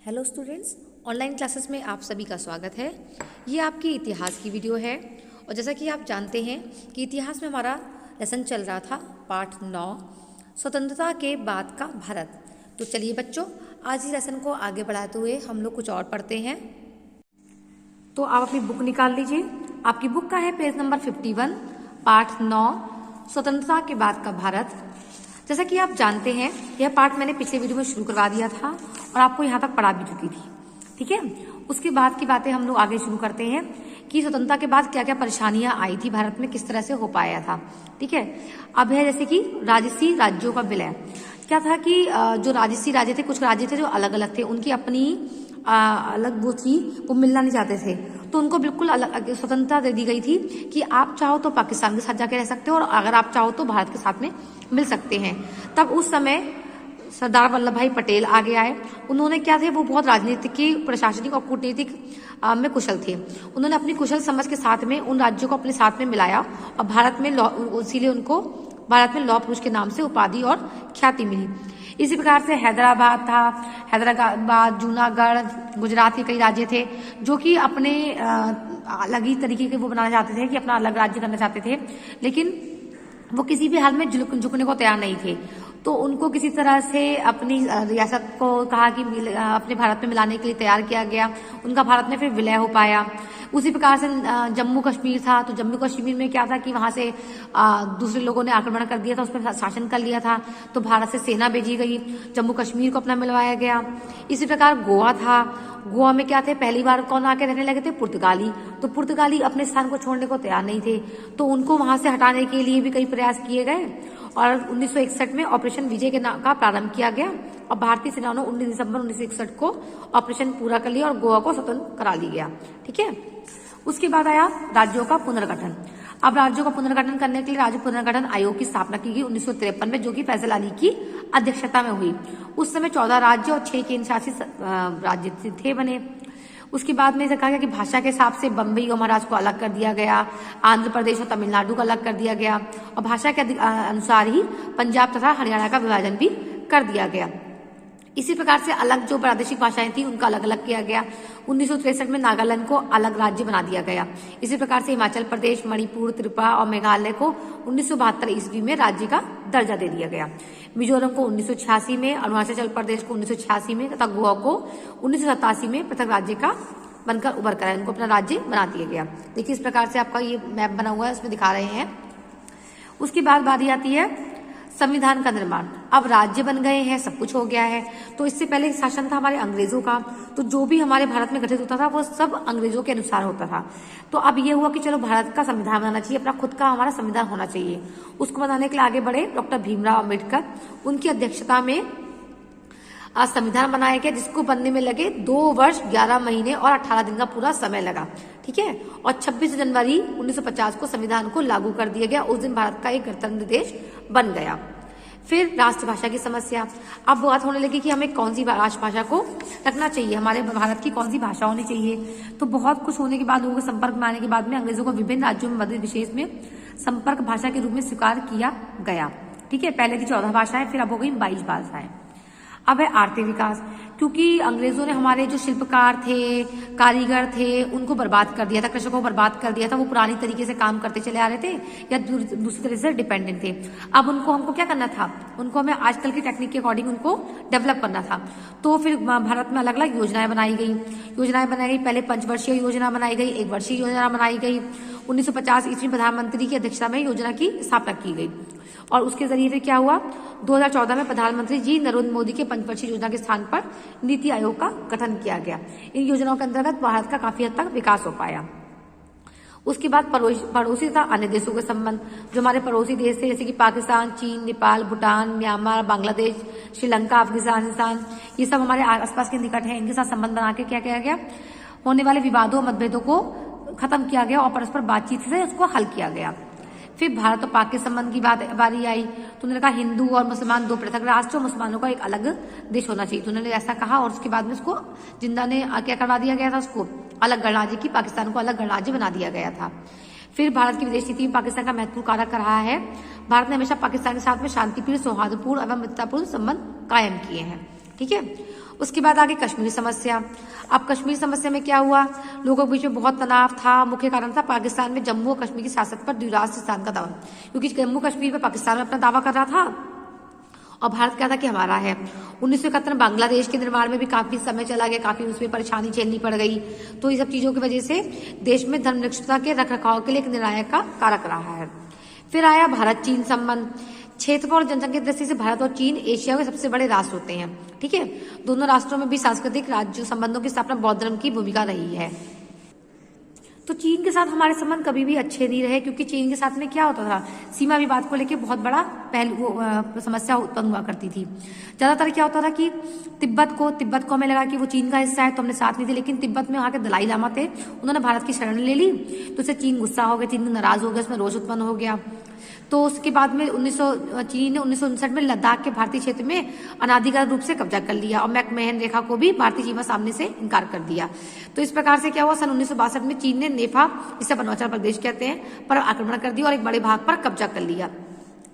Hello students, online classes में आप सभी का स्वागत है। ये आपकी इतिहास की वीडियो है और जैसा कि आप जानते हैं कि इतिहास में हमारा लेसन चल रहा था पाठ 9 स्वतंत्रता के बाद का भारत। तो चलिए बच्चों, आज इस लेसन को आगे बढ़ाते हुए हम लोग कुछ और पढ़ते हैं। तो आप अपनी बुक निकाल लीजिए। आपकी बुक का है पेज नंबर 51, पाठ 9 स्वतंत्रता के बाद का भारत। जैसा कि आप जानते हैं, यह पाठ मैंने पिछले वीडियो में शुरू करवा दिया था और आपको यहाँ तक पढ़ा भी चुकी थी। ठीक है, उसके बाद की बातें हम लोग आगे शुरू करते हैं कि स्वतंत्रता के बाद क्या क्या परेशानियां आई थी भारत में, किस तरह से हो पाया था। ठीक है, अब है जैसे कि राजसी राज्यों का विलय। क्या था कि जो राजसी राज्य थे, कुछ राज्य थे जो अलग अलग थे, उनकी अपनी अलग वो थी, वो मिलना नहीं चाहते थे, तो उनको बिल्कुल अलग स्वतंत्रता दे दी गई थी कि आप चाहो तो पाकिस्तान के साथ जाके रह सकते हो और अगर आप चाहो तो भारत के साथ में मिल सकते हैं। तब उस समय सरदार वल्लभ भाई पटेल आगे आए। उन्होंने क्या थे, वो बहुत राजनीतिक की, प्रशासनिक और कूटनीतिक में कुशल थे। उन्होंने अपनी कुशल समझ के साथ में उन राज्यों को अपने साथ में मिलाया और भारत में इसीलिए उनको भारत में लौह पुरुष के नाम से उपाधि और ख्याति मिली। इसी प्रकार से हैदराबाद था, हैदराबाद, जूनागढ़, गुजरात के कई राज्य थे जो कि अपने अलग ही तरीके के वो बनाना चाहते थे, कि अपना अलग राज्य करना चाहते थे, लेकिन वो किसी भी हाल में झुकने को तैयार नहीं थे। तो उनको किसी तरह से अपनी रियासत को कहा कि अपने भारत में मिलाने के लिए तैयार किया गया। उनका भारत में फिर विलय हो पाया। उसी प्रकार से जम्मू कश्मीर था, तो जम्मू कश्मीर में क्या था कि वहां से दूसरे लोगों ने आक्रमण कर दिया था, उस पर शासन कर लिया था, तो भारत से सेना भेजी गई, जम्मू कश्मीर को अपना मिलवाया गया। इसी प्रकार गोवा था। गोवा में क्या थे, पहली बार कौन आके रहने लगे थे, पुर्तगाली। तो पुर्तगाली अपने स्थान को छोड़ने को तैयार नहीं थे, तो उनको वहां से हटाने के लिए भी कई प्रयास किए गए और 1961 में ऑपरेशन विजय के नाम का प्रारंभ किया गया और भारतीय सेना ने 19 दिसंबर 1961 को ऑपरेशन पूरा कर लिया और गोवा को स्वतंत्र करा लिया गया। ठीक है, उसके बाद आया राज्यों का पुनर्गठन। अब राज्यों का पुनर्गठन करने के लिए राज्य पुनर्गठन आयोग की स्थापना की गई 1953 में, जो कि फैसल अली की अध्यक्षता में हुई। उस समय 14 राज्य और 6 केंद्र शासित राज्य थे बने। उसके बाद में कहा गया कि भाषा के हिसाब से बम्बई और महाराष्ट्र को अलग कर दिया गया, आंध्र प्रदेश और तमिलनाडु को अलग कर दिया गया और भाषा के अनुसार ही पंजाब तथा हरियाणा का विभाजन भी कर दिया गया। इसी प्रकार से अलग जो प्रादेशिक भाषाएं थी उनका अलग अलग किया गया। 1963 में नागालैंड को अलग राज्य बना दिया गया। इसी प्रकार से हिमाचल प्रदेश, मणिपुर, त्रिपुरा और मेघालय को 1972 ईस्वी में राज्य का दर्जा दे दिया गया। मिजोरम को 1986 में, अरुणाचल प्रदेश को 1986 में तथा गोवा को 1987 में पृथक राज्य का बनकर उभर कर उनको अपना राज्य बना दिया गया। देखिए, इस प्रकार से आपका ये मैप बना हुआ है, उसमें दिखा रहे हैं। उसके बाद बारी आती है संविधान का निर्माण। अब राज्य बन गए हैं, सब कुछ हो गया है, तो इससे पहले शासन था हमारे अंग्रेजों का, तो जो भी हमारे भारत में गठित होता था वो सब अंग्रेजों के अनुसार होता था। तो अब ये हुआ कि चलो भारत का संविधान बनाना चाहिए, अपना खुद का हमारा संविधान होना चाहिए। उसको बनाने के लिए आगे बढ़े डॉक्टर भीमराव अम्बेडकर, उनकी अध्यक्षता में आज संविधान बनाया गया, जिसको बनने में लगे 2 वर्ष 11 महीने और 18 दिन का पूरा समय लगा। ठीक है, और 26 जनवरी 1950 को संविधान को लागू कर दिया गया। उस दिन भारत का एक गणतंत्र देश बन गया। फिर राष्ट्रभाषा की समस्या। अब बात होने लगी कि हमें कौन सी राष्ट्रभाषा को रखना चाहिए, हमारे भारत की कौन सी भाषा होनी चाहिए। तो बहुत कुछ होने के बाद, लोगों के संपर्क में आने के बाद में अंग्रेजों को विभिन्न राज्यों में मध्य विशेष में संपर्क भाषा के रूप में स्वीकार किया गया। ठीक है, पहले थी 14 भाषाएं, फिर अब हो गई 22 भाषाएं। अब है आर्थिक विकास, क्योंकि अंग्रेजों ने हमारे जो शिल्पकार थे, कारीगर थे, उनको बर्बाद कर दिया था, कृषकों को बर्बाद कर दिया था। वो पुरानी तरीके से काम करते चले आ रहे थे या दूसरी तरह से डिपेंडेंट थे। अब उनको हमको क्या करना था, उनको हमें आजकल की टेक्निक के अकॉर्डिंग उनको डेवलप करना था। तो फिर भारत में अलग अलग योजनाएं बनाई गई। पहले 5 वर्षीय योजना बनाई गई, 1 वर्षीय योजना बनाई गई। 1950 ईस्वी प्रधानमंत्री की अध्यक्षता में योजना की स्थापना की गई और उसके जरिए फिर क्या हुआ, 2014 में प्रधानमंत्री जी नरेंद्र मोदी के 5 वर्षीय योजना के स्थान पर नीति आयोग का गठन किया गया। इन योजनाओं के अंतर्गत भारत का काफी हद तक विकास हो पाया। उसके बाद पड़ोसी तथा अन्य देशों के संबंध, जो हमारे पड़ोसी देश थे जैसे कि पाकिस्तान, चीन, नेपाल, भूटान, म्यांमार, बांग्लादेश, श्रीलंका, अफगानिस्तान, ये सब हमारे आसपास के निकट है। इनके साथ संबंध बना के क्या किया गया, होने वाले विवादों और मतभेदों को खत्म किया गया और परस्पर बातचीत से उसको हल किया गया। फिर भारत और पाक के संबंध की बारी आई, तो उन्होंने कहा हिंदू और मुसलमान 2 पृथक राष्ट्र और मुसलमानों का एक अलग देश होना चाहिए। तो उन्होंने ऐसा कहा और उसके बाद में उसको जिंदा ने क्या करवा दिया गया था, उसको अलग गणराज्य की, पाकिस्तान को अलग गणराज्य बना दिया गया था। फिर भारत की विदेश नीति में पाकिस्तान का महत्वपूर्ण कारक रहा है। भारत ने हमेशा पाकिस्तान के साथ में शांतिप्रिय, सौहार्दपूर्ण एवं मित्रतापूर्ण संबंध कायम किए हैं। ठीक है, उसके बाद आगे कश्मीर समस्या। अब कश्मीर समस्या में क्या हुआ, लोगों के बीच में बहुत तनाव था। मुख्य कारण था पाकिस्तान में जम्मू और कश्मीर की शासक पर द्विराष्ट्र सिद्धांत का दावा, क्योंकि जम्मू कश्मीर पर पाकिस्तान में अपना दावा कर रहा था और भारत क्या था कि हमारा है। 1971 में बांग्लादेश के निर्माण में भी काफी समय चला गया, काफी उसमें परेशानी झेलनी पड़ गई। तो ये सब चीजों की वजह से देश में धर्मनिरपेक्षता के रखरखाव के लिए एक निर्णायक का कारक रहा है। फिर आया भारत चीन संबंध। क्षेत्रफल और जनसंख्या की दृष्टि से भारत और चीन एशिया के सबसे बड़े राष्ट्र होते हैं। ठीक है, दोनों राष्ट्रों में भी सांस्कृतिक राज्य संबंधों की स्थापना बौद्ध धर्म की भूमिका रही है। तो चीन के साथ हमारे संबंध कभी भी अच्छे नहीं रहे, क्योंकि चीन के साथ में क्या होता था, सीमा विवाद को लेकर बहुत बड़ा समस्या उत्पन्न हुआ करती थी। ज्यादातर क्या होता था कि तिब्बत को हमें लगा कि वो चीन का हिस्सा है, तो हमने साथ नहीं दी। लेकिन तिब्बत में वहाँ के दलाई लामा थे, उन्होंने भारत की शरण ले ली, तो उससे चीन गुस्सा हो गया, चीन नाराज हो गया, उसमें रोष उत्पन्न हो गया। तो उसके बाद में चीन ने 1959 में लद्दाख के भारतीय क्षेत्र में अनाधिकृत रूप से कब्जा कर लिया और मैकमहन रेखा को भी भारतीय सीमा सामने से इनकार कर दिया। तो इस प्रकार से क्या हुआ, सन 1962 में चीन ने नेफा, जिसे अरुणाचल प्रदेश कहते हैं, पर आक्रमण कर दिया और एक बड़े भाग पर कब्जा कर लिया।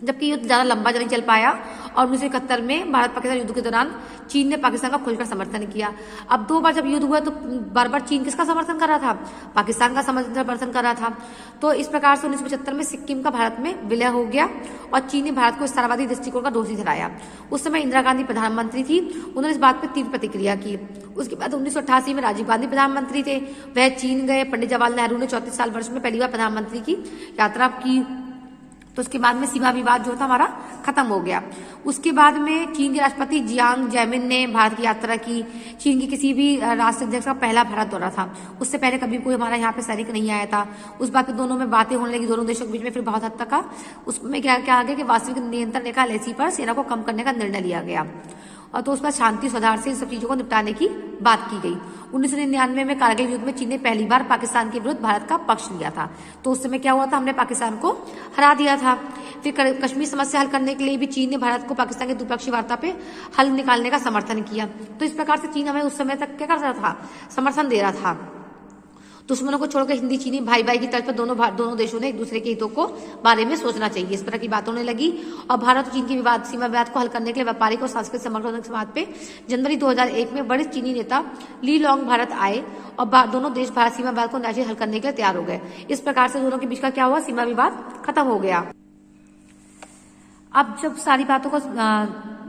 जबकि युद्ध ज्यादा लंबा नहीं चल पाया और 1971 में भारत पाकिस्तान युद्ध के दौरान चीन ने पाकिस्तान का खुलकर समर्थन किया। अब 2 बार जब युद्ध हुआ तो बार बार चीन किसका समर्थन कर रहा था, पाकिस्तान का समर्थन कर रहा था। तो इस प्रकार से 1975 में सिक्किम का भारत में विलय हो गया और चीन ने भारत को स्थिरवादी दृष्टिकोण का दोषी ठहराया। उस समय इंदिरा गांधी प्रधानमंत्री थी, उन्होंने इस बात पर तीव्र प्रतिक्रिया की। उसके बाद 1988 में राजीव गांधी प्रधानमंत्री थे, वह चीन गए। पंडित जवाहरलाल नेहरू ने 34 साल वर्ष में पहली बार प्रधानमंत्री की यात्रा की। तो उसके बाद में सीमा विवाद जो था हमारा खत्म हो गया। उसके बाद में चीन के राष्ट्रपति जियांग जैमिन ने भारत की यात्रा की। चीन की किसी भी राष्ट्राध्यक्ष का पहला भारत दौरा था, उससे पहले कभी कोई हमारा यहाँ पे सैनिक नहीं आया था। उस बात पे दोनों में बातें होने लगी, दोनों देशों के बीच में फिर बहुत हद तक का उसमें क्या आ गया कि वास्तविक नियंत्रण रेखा एलएसी पर सेना को कम करने का निर्णय लिया गया और तो उस पर शांति सुधार से इन सब चीजों को निपटाने की बात की गई। 1999 में कारगिल युद्ध में चीन ने पहली बार पाकिस्तान के विरुद्ध भारत का पक्ष लिया था। तो उस समय क्या हुआ था, हमने पाकिस्तान को हरा दिया था। फिर कश्मीर समस्या हल करने के लिए भी चीन ने भारत को पाकिस्तान के द्विपक्षीय वार्ता पे हल निकालने का समर्थन किया। तो इस प्रकार से चीन हमें उस समय तक क्या कर रहा था, समर्थन दे रहा था। दुश्मनों को छोड़कर हिंदी चीनी भाई भाई की तर्ज पर दोनों देशों ने एक दूसरे के हितों को बारे में सोचना चाहिए, इस तरह की बात होने लगी। और भारत और चीन के सीमा विवाद को हल करने के लिए व्यापारिक और सांस्कृतिक समर्थन के समाज पे जनवरी 2001 में बड़े चीनी नेता ली लॉन्ग भारत आए और दोनों देश भारत सीमा विवाद को न्यायिक हल करने के लिए तैयार हो गए। इस प्रकार से दोनों के बीच का क्या हुआ, सीमा विवाद खत्म हो गया। अब जब सारी बातों का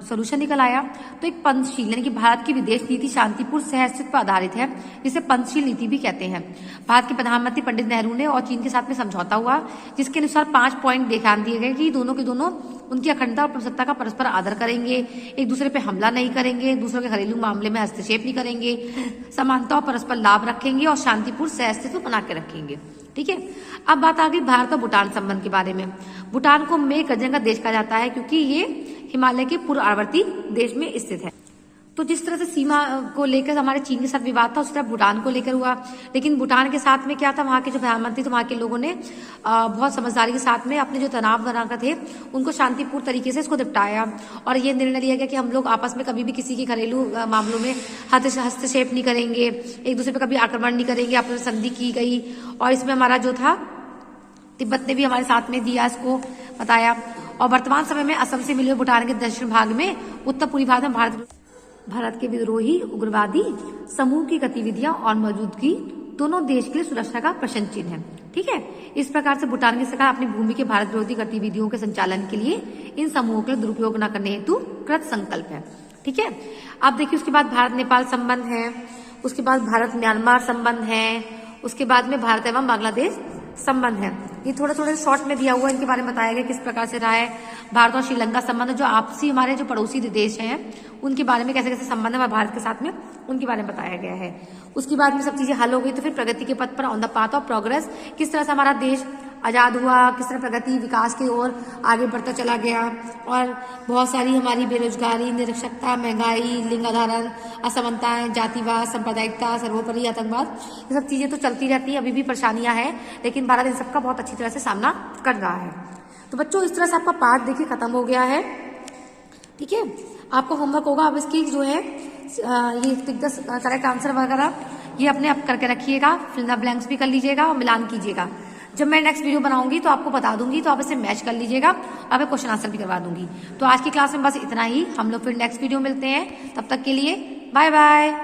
सोल्यूशन निकल आया तो एक पंचशील यानी कि भारत की विदेश नीति शांतिपूर्ण सहअस्तित्व पर आधारित है, जिसे पंचशील नीति भी कहते हैं। भारत के प्रधानमंत्री पंडित नेहरू ने और चीन के साथ में समझौता हुआ, जिसके अनुसार 5 पॉइंट ध्यान दिए गए कि दोनों के दोनों उनकी अखंडता और प्रभुसत्ता का परस्पर आदर करेंगे, एक दूसरे पे हमला नहीं करेंगे, दूसरों के घरेलू मामले में हस्तक्षेप नहीं करेंगे, समानता और परस्पर लाभ रखेंगे और शांतिपूर्ण सहअस्तित्व बना के रखेंगे। ठीक है, अब बात आ गई भारत और भूटान संबंध के बारे में। भूटान को मे गजन का देश कहा जाता है, क्योंकि ये हिमालय के पूर्ववर्ती देश में स्थित है। तो जिस तरह से सीमा को लेकर हमारे चीन के साथ विवाद था, उस तरह भूटान को लेकर हुआ। लेकिन भूटान के साथ में क्या था, वहां के जो प्रधानमंत्री थे, वहां के लोगों ने बहुत समझदारी के साथ में अपने जो तनाव बनाकर थे उनको शांतिपूर्ण तरीके से इसको निपटाया और ये निर्णय लिया गया कि हम लोग आपस में कभी भी किसी के घरेलू मामलों में हस्तक्षेप नहीं करेंगे, एक दूसरे पर कभी आक्रमण नहीं करेंगे, आपस में संधि की गई। और इसमें हमारा जो था तिब्बत ने भी हमारे साथ में दिया, इसको बताया। और वर्तमान समय में असम से मिले भूटान के दक्षिण भाग में उत्तर पूर्वी भाग में भारत के विद्रोही उग्रवादी समूह की गतिविधियां और मौजूदगी दोनों देश के लिए सुरक्षा का प्रश्न चिन्ह है। ठीक है, इस प्रकार से भूटान की सरकार अपनी भूमि के भारत विरोधी गतिविधियों के संचालन के लिए इन समूहों के दुरुपयोग न करने हेतु कृत संकल्प है। ठीक है, अब देखिए उसके बाद भारत नेपाल संबंध है, उसके बाद भारत म्यांमार संबंध है, उसके बाद में भारत एवं बांग्लादेश संबंध है। ये थोड़ा शॉर्ट में दिया हुआ, इनके बारे में बताया गया किस प्रकार से रहा है। भारत और श्रीलंका संबंध, जो आपसी हमारे जो पड़ोसी देश हैं उनके बारे में कैसे कैसे संबंध है भारत के साथ में, उनके बारे में बताया गया है। उसके बाद में सब चीजें हल हो गई तो फिर प्रगति के पथ पर, on the path of progress, किस तरह से हमारा देश आजाद हुआ, किस तरह प्रगति विकास की ओर आगे बढ़ता चला गया और बहुत सारी हमारी बेरोजगारी, निरक्षरता, महंगाई, लिंग आधारण असमानताएं, जातिवाद, सांप्रदायिकता, सर्वोपरि आतंकवाद, ये सब चीजें तो चलती रहती हैं, अभी भी परेशानियां हैं, लेकिन भारत इन सबका बहुत अच्छी तरह से सामना कर रहा है। तो बच्चों इस तरह से आपका पाठ देखिए खत्म हो गया है। ठीक है, आपका होमवर्क होगा, अब इसकी जो है ये करेक्ट आंसर वगैरह ये अपने आप करके रखिएगा, फिल द ब्लैंक्स भी कर लीजिएगा और मिलान कीजिएगा। जब मैं नेक्स्ट वीडियो बनाऊंगी तो आपको बता दूंगी, तो आप इसे मैच कर लीजिएगा और मैं क्वेश्चन आंसर भी करवा दूंगी। तो आज की क्लास में बस इतना ही, हम लोग फिर नेक्स्ट वीडियो मिलते हैं, तब तक के लिए बाय बाय।